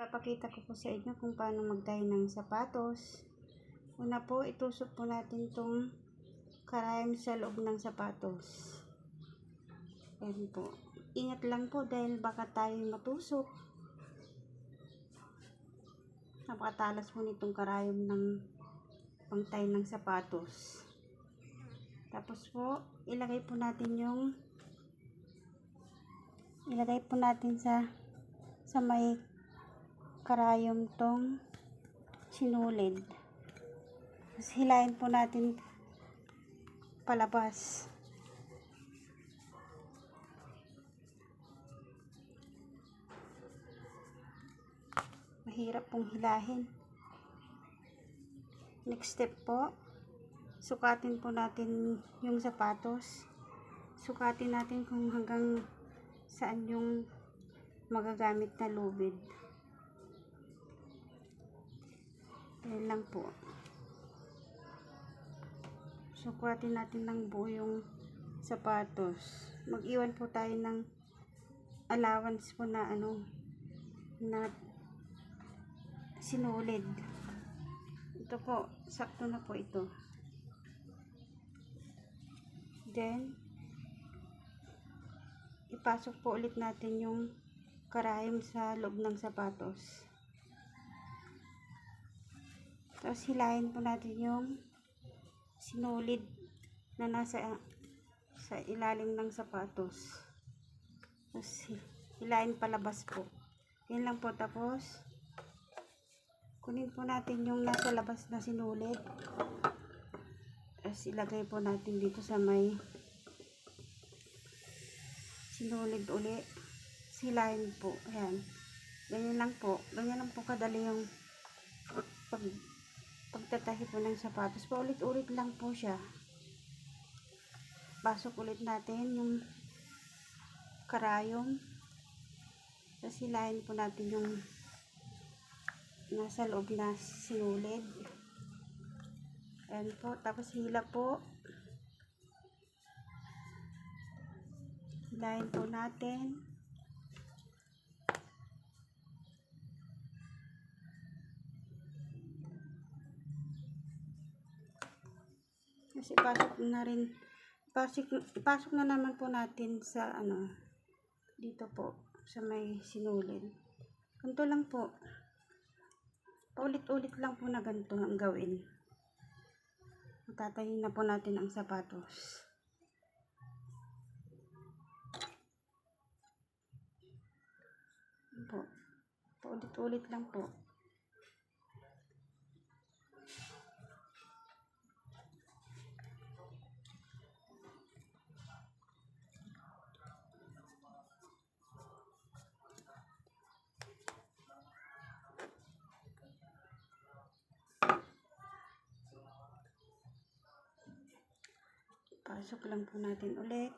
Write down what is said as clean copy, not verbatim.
Ipapakita ko po sa inyo kung paano mag-tie ng sapatos. Una po, itusok po natin itong karayom sa loob ng sapatos. Ayan po. Ingat lang po dahil baka tayo matusok. Napakatalas po nitong karayom ng pang-tie ng sapatos. Tapos po, ilagay po natin sa may karayom tong sinulid. Tapos hilahin po natin palabas. Mahirap pong hilahin. Next step po, sukatin po natin yung sapatos. Sukatin natin kung hanggang saan yung magagamit na lubid. Ayan lang po. Sukatin natin ng buo yung sapatos. Mag-iwan po tayo ng allowance po na na sinulid. Ito po, sakto na po ito. Then, ipasok po ulit natin yung karayom sa loob ng sapatos. Tapos hilahin po natin yung sinulid na nasa sa ilalim ng sapatos. Tapos hilahin palabas po. Yan lang po. Tapos kunin po natin yung nasa labas na sinulid. Tapos ilagay po natin dito sa may sinulid uli. Hilahin po. Ayan. Ganyan lang po. Ganyan lang po kadali yung pagtatahi po ng sapatos. Paulit-ulit lang po siya. Pasok ulit natin yung karayom. Tapos hilahin po natin yung nasa loob na sinulid. Ayan po. Tapos hila po. Hilahin po natin. Kasi ipasok na naman po natin sa dito po sa may sinulid. Ganito lang po. Paulit-ulit lang po na ganito ang gawin. Tatayin na po natin ang sapatos. Po. Paulit-ulit lang po. Pasok lang po natin ulit.